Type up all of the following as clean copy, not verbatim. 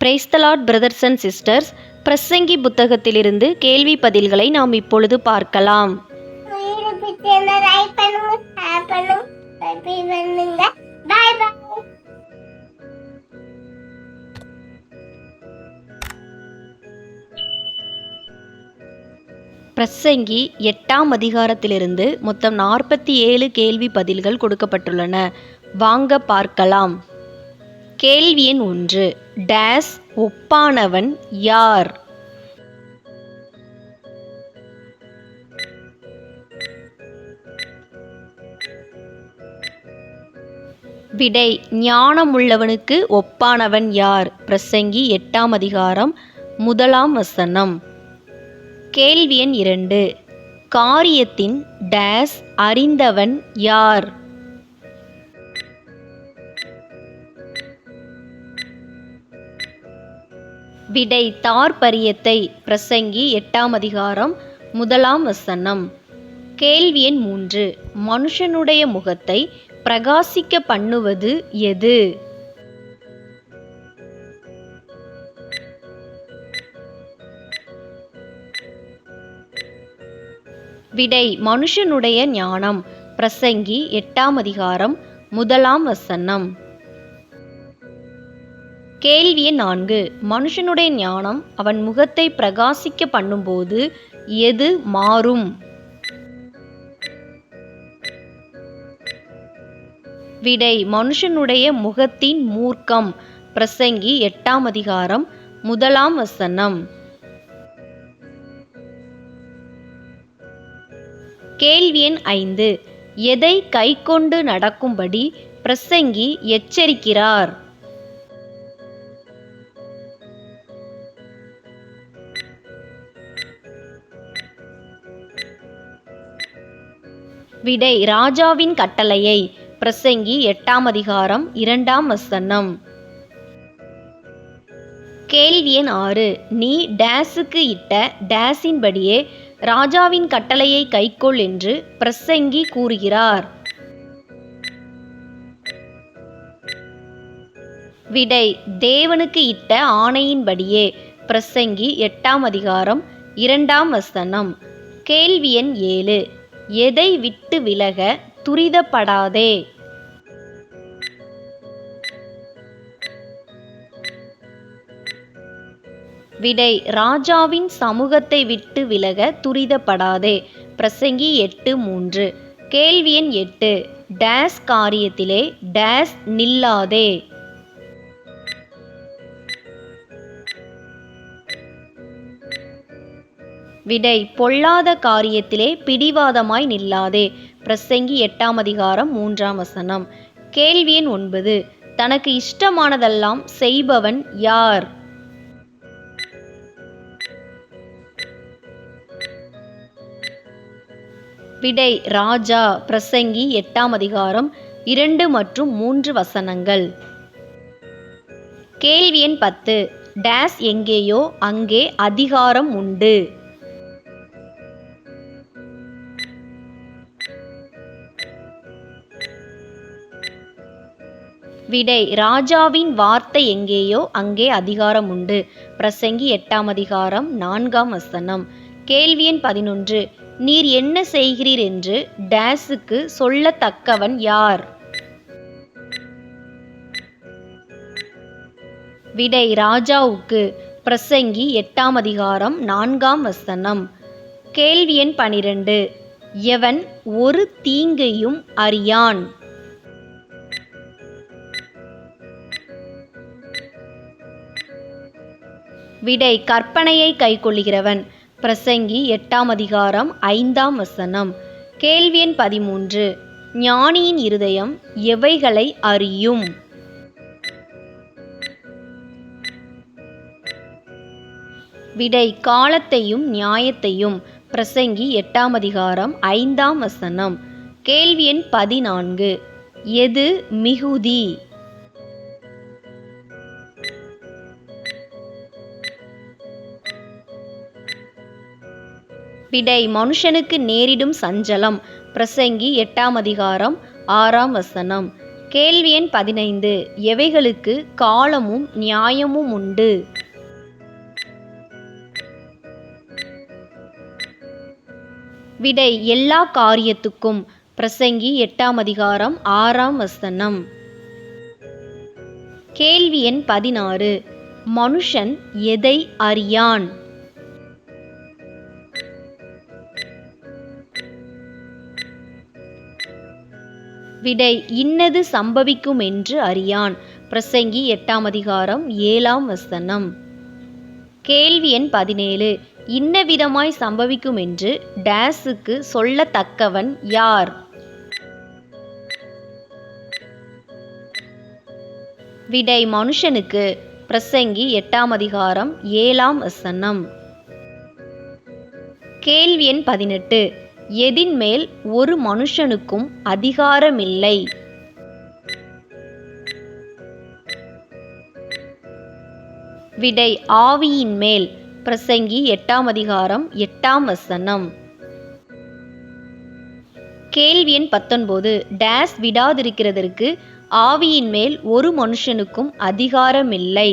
Praise the Lord brothers and sisters. பிரசங்கி புத்தகத்திலிருந்து கேள்வி பதில்களை நாம் இப்பொழுது பார்க்கலாம். பிரசங்கி 8ஆம் அதிகாரத்திலிருந்து மொத்தம் 47 கேள்வி பதில்கள் கொடுக்கப்பட்டுள்ளன. வாங்க பார்க்கலாம். கேள்வி எண் 1. டேஸ் ஒப்பானவன் யார்? விடை: ஞானமுள்ளவனுக்கு ஒப்பானவன் யார்? பிரசங்கி 8ஆம் அதிகாரம் 1ஆம் வசனம். கேள்வி எண் 2. காரியத்தின் டேஸ் அறிந்தவன் யார்? விடை: தார்பரியத்தை. பிரசங்கி 8ஆம் அதிகாரம் 1ஆம் வசனம். கேள்வி எண் 3. மனுஷனுடைய முகத்தை பிரகாசிக்க பண்ணுவது எது? விடை: மனுஷனுடைய ஞானம். பிரசங்கி 8ஆம் அதிகாரம் 1ஆம் வசனம். கேள்வி எண் 4. மனுஷனுடைய ஞானம் அவன் முகத்தை பிரகாசிக்க பண்ணும்போது எது மாறும்? விடை: மனுஷனுடைய முகத்தின் மூர்க்கம். பிரசங்கி 8ஆம் அதிகாரம் 1ஆம் வசனம். கேள்வி எண் 5. எதை கைக்கொண்டு நடக்கும்படி பிரசங்கி எச்சரிக்கிறார்? விடை: ராஜாவின் கட்டளையை. பிரசங்கி 8ஆம் அதிகாரம் 2ஆம் வசனம். கேள்வி எண் 6. நீ டேஸுக்கு இட்ட டேஸின்படியே ராஜாவின் கட்டளையை கைக்கொள் என்று பிரசங்கி கூறுகிறார். விடை: தேவனுக்கு இட்ட ஆணையின்படியே. பிரசங்கி 8ஆம் அதிகாரம் 2ஆம் வசனம். கேள்வி எண் 7. எதை விட்டு விலக துரிதப்படாதே? விடை: ராஜாவின் சமூகத்தை விட்டு விலக துரிதப்படாதே. பிரசங்கி 8:3. கேள்வி எண் 8. டேஸ் காரியத்திலே டேஸ் நில்லாதே. விடை: பொல்லாத காரியத்திலே பிடிவாதமாய் நில்லாதே. பிரசங்கி 8ஆம் அதிகாரம் 3ஆம் வசனம். கேள்வி எண் 9. தனக்கு இஷ்டமானதெல்லாம் செய்பவன் யார்? விடை: ராஜா. பிரசங்கி 8ஆம் அதிகாரம் 2 மற்றும் 3 வசனங்கள். கேள்வி எண் 10. டேஸ் எங்கேயோ அங்கே அதிகாரம் உண்டு. விடை: ராஜாவின் வார்த்தை எங்கேயோ அங்கே அதிகாரம் உண்டு. பிரசங்கி 8ஆம் அதிகாரம் 4ஆம் வசனம். கேள்வி எண் 11. நீர் என்ன செய்கிறீர் என்று டேஸுக்கு சொல்லத்தக்கவன் யார்? விடை: ராஜாவுக்கு. பிரசங்கி 8ஆம் அதிகாரம் 4ஆம் வசனம். கேள்வி எண் 12. எவன் ஒரு தீங்கையும் அறியான்? விடை: கற்பனையை கைக்கொள்கிறவன். பிரசங்கி 8ஆம் அதிகாரம் 5ஆம் வசனம். கேள்வி எண் 13. ஞானியின் இருதயம் எவைகளை அறியும்? விடை: காலத்தையும் நியாயத்தையும். பிரசங்கி 8ஆம் அதிகாரம் 5ஆம் வசனம். கேள்வி எண் 14. எது மிகுதி? விடை: மனுஷனுக்கு நேரிடும் சஞ்சலம். பிரசங்கி 8ஆம் அதிகாரம் 6ஆம் வசனம். கேள்வி எண் 15. எவைகளுக்கு காலமும் நியாயமும் உண்டு? விடை எல்லா காரியத்துக்கும். பிரசங்கி 8ஆம் அதிகாரம் 6ஆம் வசனம். கேள்வி எண் 16. மனுஷன் எதை அறியான்? விடை இன்னது சம்பவிக்கும் என்று அறியான். பிரசங்கி 8ஆம் அதிகாரம் 7ஆம் வசனம். கேள்வி எண் 17. இன்ன விதமாய் சம்பவிக்கும் என்று டேஸுக்கு சொல்லத்தக்கவன் யார்? விடை மனுஷனுக்கு. பிரசங்கி 8ஆம் அதிகாரம் 7ஆம் வசனம். கேள்வி எண் 18. எதின் மேல் ஒரு மனுஷனுக்கும் அதிகாரமில்லை? விடை ஆவியின் மேல். பிரசங்கி 8ஆம் அதிகாரம் 8ஆம் வசனம். கேள்வி எண் 19. டேஸ் விடாதிருக்கிறதற்கு ஆவியின் மேல் ஒரு மனுஷனுக்கும் அதிகாரமில்லை.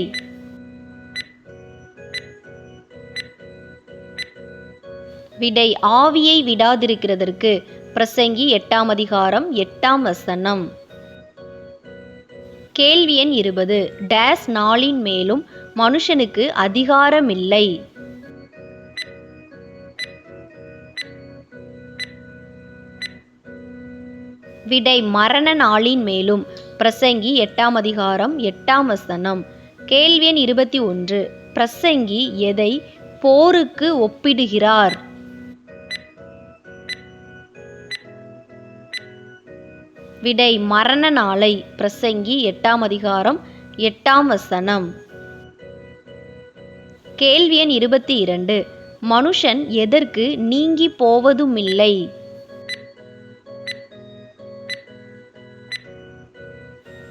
விடை ஆவியை விடாதிருக்கிறதற்கு. பிரசங்கி 8ஆம் அதிகாரம் 8ஆம் வசனம். கேள்வி எண் 20. டேஸ் நாளின் மேலும் மனுஷனுக்கு அதிகாரமில்லை? விடை மரண நாளின் மேலும். பிரசங்கி 8ஆம் அதிகாரம் 8ஆம் வசனம். கேள்வி எண் 21. பிரசங்கி எதை போருக்கு ஒப்பிடுகிறார்? விடை மரண நாளை. பிரசங்கி 8ஆம் அதிகாரம் 8ஆம் வசனம். கேள்வி எண் 22. மனுஷன் எதற்கு நீங்கி போவதுமில்லை?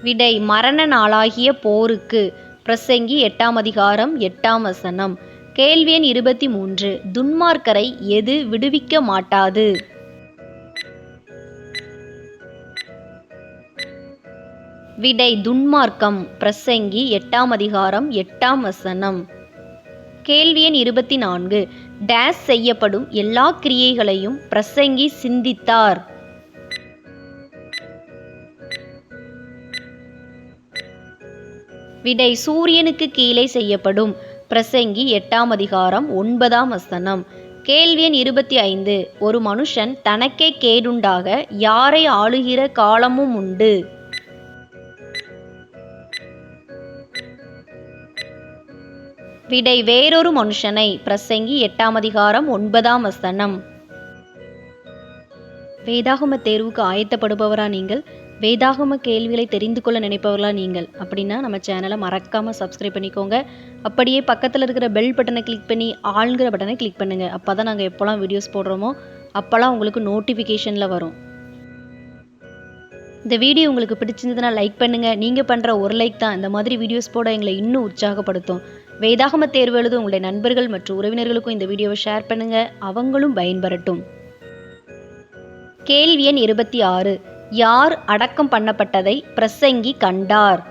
விடை மரண நாளாகிய போருக்கு. பிரசங்கி 8ஆம் அதிகாரம் 8ஆம் வசனம். கேள்வி எண் 23. துன்மார்க்கரை எது விடுவிக்க மாட்டாது? விடை துன்மார்க்கம். பிரசங்கி 8ஆம் அதிகாரம் 8ஆம் வசனம். கேள்வி எண் 24. டேஸ் செய்யப்படும் எல்லா கிரியைகளையும் பிரசங்கி சிந்தித்தார்? விடை சூரியனுக்கு கீழே செய்யப்படும். பிரசங்கி 8ஆம் அதிகாரம் 9ஆம் வசனம். கேள்வி எண் 25. ஒரு மனுஷன் தனக்கே கேடுண்டாக யாரை ஆளுகிற காலமும் உண்டு? விடை வேறொரு மனுஷனை. பிரசங்கி 8ஆம் அதிகாரம் 9ஆம் வசனம். வேதாகம தேர்வுக்கு ஆயத்தப்படுபவரா நீங்கள்? வேதாகம கேள்விகளை தெரிந்து கொள்ள நினைப்பவர்களா நீங்கள்? அப்படின்னா நம்ம சேனலை மறக்காமல் சப்ஸ்கிரைப் பண்ணிக்கோங்க. அப்படியே பக்கத்தில் இருக்கிற பெல் பட்டனை கிளிக் பண்ணி ஆளுங்கிற பட்டனை கிளிக் பண்ணுங்கள். அப்போ தான் நாங்கள் எப்போல்லாம் வீடியோஸ் போடுறோமோ அப்போல்லாம் உங்களுக்கு நோட்டிஃபிகேஷனில் வரும். இந்த வீடியோ உங்களுக்கு பிடிச்சிருந்ததுன்னா லைக் பண்ணுங்கள். நீங்கள் பண்ணுற ஒரு லைக் தான் இந்த மாதிரி வீடியோஸ் போட எங்களை இன்னும் உற்சாகப்படுத்தும். வேதாகம தேர்வு எழுத உங்களுடைய நண்பர்கள் மற்றும் உறவினர்களுக்கும் இந்த வீடியோவை ஷேர் பண்ணுங்கள். அவங்களும் பயன்பெறட்டும். கேள்வி எண் 26. யார் அடக்கம் பண்ணப்பட்டதை பிரசங்கி கண்டார்?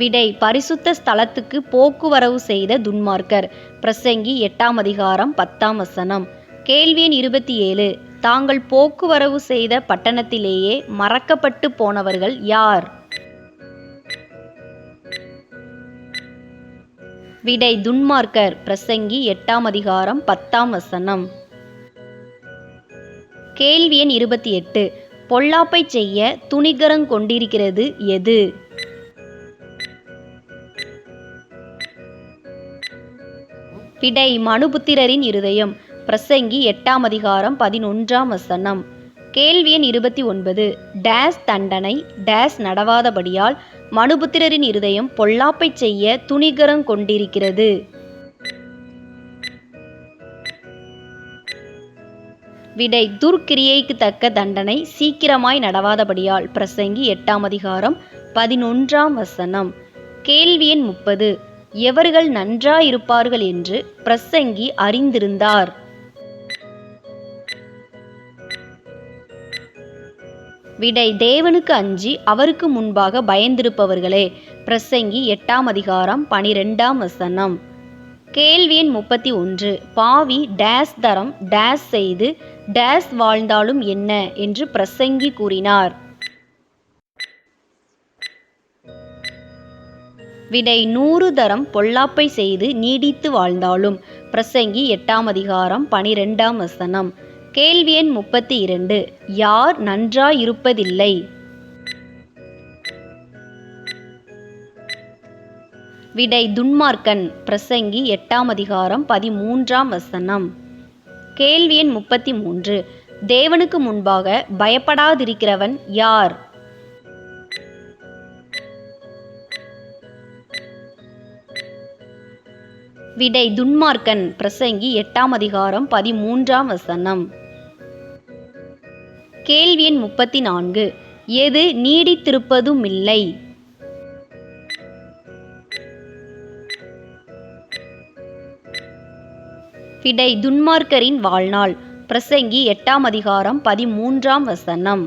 விடை பரிசுத்த ஸ்தலத்துக்கு போக்குவரவு செய்த துன்மார்க்கர். பிரசங்கி 8ஆம் அதிகாரம் 10ஆம் வசனம். கேள்வி எண் 27. தாங்கள் போக்குவரவு செய்த பட்டணத்திலேயே மறக்கப்பட்டு போனவர்கள் யார்? விடை துன்மார்க்கர். பிரசங்கி 8ஆம் அதிகாரம் 10ஆம் வசனம். கேள்வி எண் 28. பொல்லாப்பை செய்ய துணிகரங் கொண்டிருக்கிறது எது? விடை மனுபுத்திரரின் இருதயம். பிரசங்கி 8ஆம் அதிகாரம் 11ஆம் வசனம். கேள்வி எண் 29. டேஸ் தண்டனை டேஸ் நடவாதபடியால் மனுபுத்திரரின் இருதயம் பொல்லாப்பை செய்ய துணிகரங் கொண்டிருக்கிறது? விடை துர்க்கிரியைக்கு தக்க தண்டனை சீக்கிரமாய் நடவாதபடியால். பிரசங்கி 8ஆம் அதிகாரம் 11ஆம் வசனம். கேள்வி எண் 30. எவர்கள் நன்றாயிருப்பார்கள் என்று பிரசங்கி அறிந்திருந்தார்? விடை தேவனுக்கு அஞ்சி அவருக்கு முன்பாக பயந்திருப்பவர்களே. பிரசங்கி 8ஆம் அதிகாரம் 12ஆம் வசனம். கேள்வி எண் 31. பாவி டேஸ் தரம் டேஸ் செய்து டேஸ் வாழ்ந்தாலும் என்ன என்று பிரசங்கி கூறினார். விடை 100 தரம் பொல்லாப்பை செய்து நீடித்து வாழ்ந்தாலும். பிரசங்கி 8ஆம் அதிகாரம் 12ஆம் வசனம். கேள்வி எண் 32. யார் நன்றாயிருப்பதில்லை? விடை துன்மார்க்கன். பிரசங்கி 8ஆம் அதிகாரம் 13ஆம் வசனம். கேள்வி எண் 33. தேவனுக்கு முன்பாக பயப்படாதிருக்கிறவன் யார்? விடை துன்மார்க்கன். பிரசங்கி 8ஆம் அதிகாரம் 13ஆம் வசனம். கேள்வி எண் 34. எது நீடித்திருப்பதுமில்லை? விடை துன்மார்க்கரின் வாழ்நாள். பிரசங்கி 8ஆம் அதிகாரம் 13ஆம் வசனம்.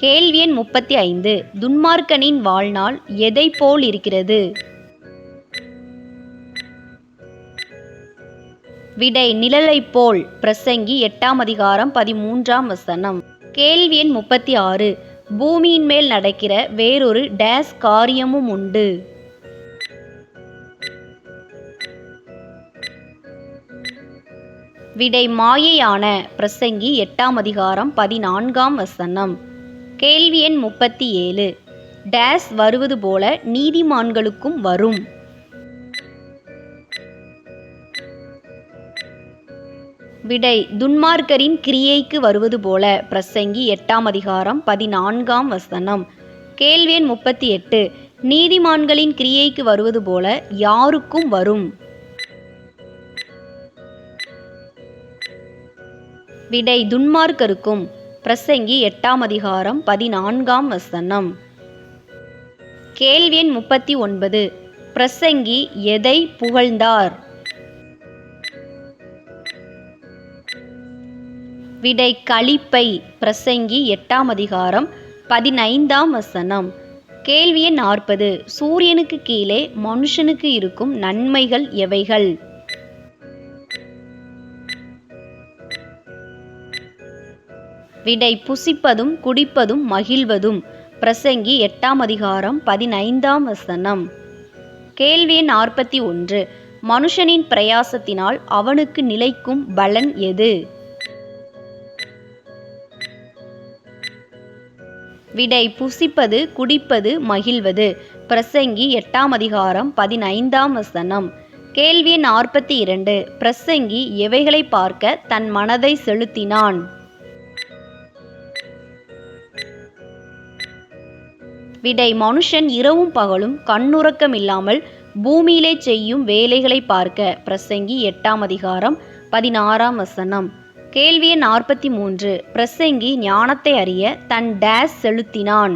கேள்வி எண் 35. துன்மார்க்கனின் வாழ்நாள் எதை போல் இருக்கிறது? விடை நிழலைப் போல். பிரசங்கி 8ஆம் அதிகாரம் 13ஆம் வசனம். கேள்வி எண் 36. பூமியின் மேல் நடக்கிற வேறொரு டேஸ் காரியமும் உண்டு. விடை மாயையான. பிரசங்கி 8ஆம் அதிகாரம் 14ஆம் வசனம். கேள்வி எண் 37. டேஸ் வருவது போல நீதிமான்களுக்கும் வரும். விடை துன்மார்க்கரின் கிரியைக்கு வருவது போல. பிரசங்கி 8ஆம் அதிகாரம் 14ஆம் வசனம். கேள்வி எண் 38. நீதிமான்களின் கிரியைக்கு வருவது போல யாருக்கும் வரும்? விடை துன்மார்க்கருக்கும். பிரசங்கி 8ஆம் அதிகாரம் 14ஆம் வசனம். கேள்வி எண் 39. பிரசங்கி எதை புகழ்ந்தார்? விடை களிப்பை. பிரசங்கி 8ஆம் அதிகாரம் 15ஆம் வசனம். கேள்வி எண் 40. சூரியனுக்கு கீழே மனுஷனுக்கு இருக்கும் நன்மைகள் எவைகள்? விடை புசிப்பதும் குடிப்பதும் மகிழ்வதும். பிரசங்கி 8ஆம் அதிகாரம் 15ஆம் வசனம். கேள்வி எண் 41. மனுஷனின் பிரயாசத்தினால் அவனுக்கு நிலைக்கும் பலன் எது? விடை புசிப்பது குடிப்பது மகிழ்வது. பிரசங்கி 8ஆம் அதிகாரம் 15ஆம் வசனம். கேள்வி எண் 42. பிரசங்கி எவைகளை பார்க்க தன் மனதை செலுத்தினான்? விடை மனுஷன் இரவும் பகலும் கண்ணுறக்கமில்லாமல் பூமியிலே செய்யும் வேலைகளை பார்க்க. பிரசங்கி 8ஆம் அதிகாரம் 16ஆம் வசனம். கேள்வி எண் 43. பிரசங்கி ஞானத்தை அறிய தன் டேஸ் செலுத்தினான்?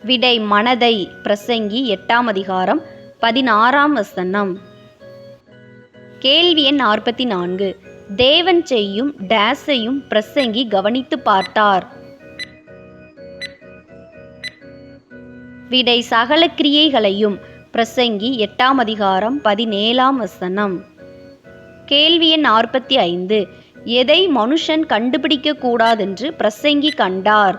விடை மனதை. பிரசங்கி 8ஆம் அதிகாரம் 16ஆம் வசனம். கேள்வி எண் 44. தேவன் செய்யும் டேஸையும் பிரசங்கி கவனித்து பார்த்தார். விடை சகல கிரியைகளையும். பிரசங்கி 8ஆம் அதிகாரம் 17ஆம் வசனம். கேள்வி எண் 45. எதை மனுஷன் கண்டுபிடிக்க கூடாதென்று பிரசங்கி கண்டார்?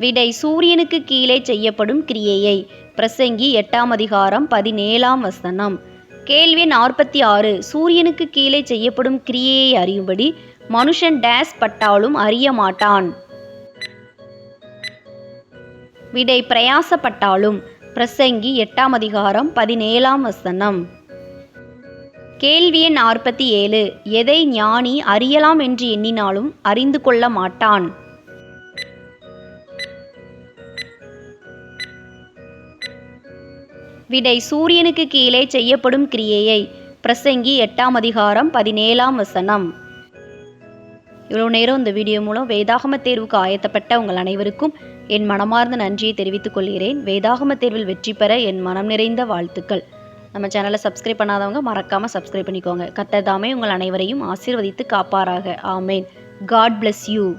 விடை சூரியனுக்கு கீழே செய்யப்படும் கிரியையை. பிரசங்கி 8ஆம் அதிகாரம் 17ஆம் வசனம். கேள்வி 46. சூரியனுக்கு கீழே செய்யப்படும் கிரியையை அறியும்படி மனுஷன் டேஸ் பட்டாலும் அறிய மாட்டான். விடை பிரயாசப்பட்டாலும். பிரசங்கி 8ஆம் அதிகாரம் 17ஆம் வசனம். கேள்வி எண் 47. எதை ஞானி அறியலாம் என்று எண்ணினாலும் அறிந்து கொள்ள மாட்டான்? விடை சூரியனுக்கு கீழே செய்யப்படும் கிரியையை. பிரசங்கி 8ஆம் அதிகாரம் 17ஆம் வசனம். இவ்வளோ நேரம் இந்த வீடியோ மூலம் வேதாகம தேர்வுக்கு ஆயத்தப்பட்ட உங்கள் அனைவருக்கும் என் மனமார்ந்த நன்றியை தெரிவித்துக் கொள்கிறேன். வேதாகம தேர்வில் வெற்றி பெற என் மனம் நிறைந்த வாழ்த்துக்கள். நம்ம சேனலை சப்ஸ்கிரைப் பண்ணாதவங்க மறக்காமல் சப்ஸ்கிரைப் பண்ணிக்கோங்க. கர்த்தர் தாமே உங்கள் அனைவரையும் ஆசீர்வதித்து காப்பாராக. ஆமேன். God bless you.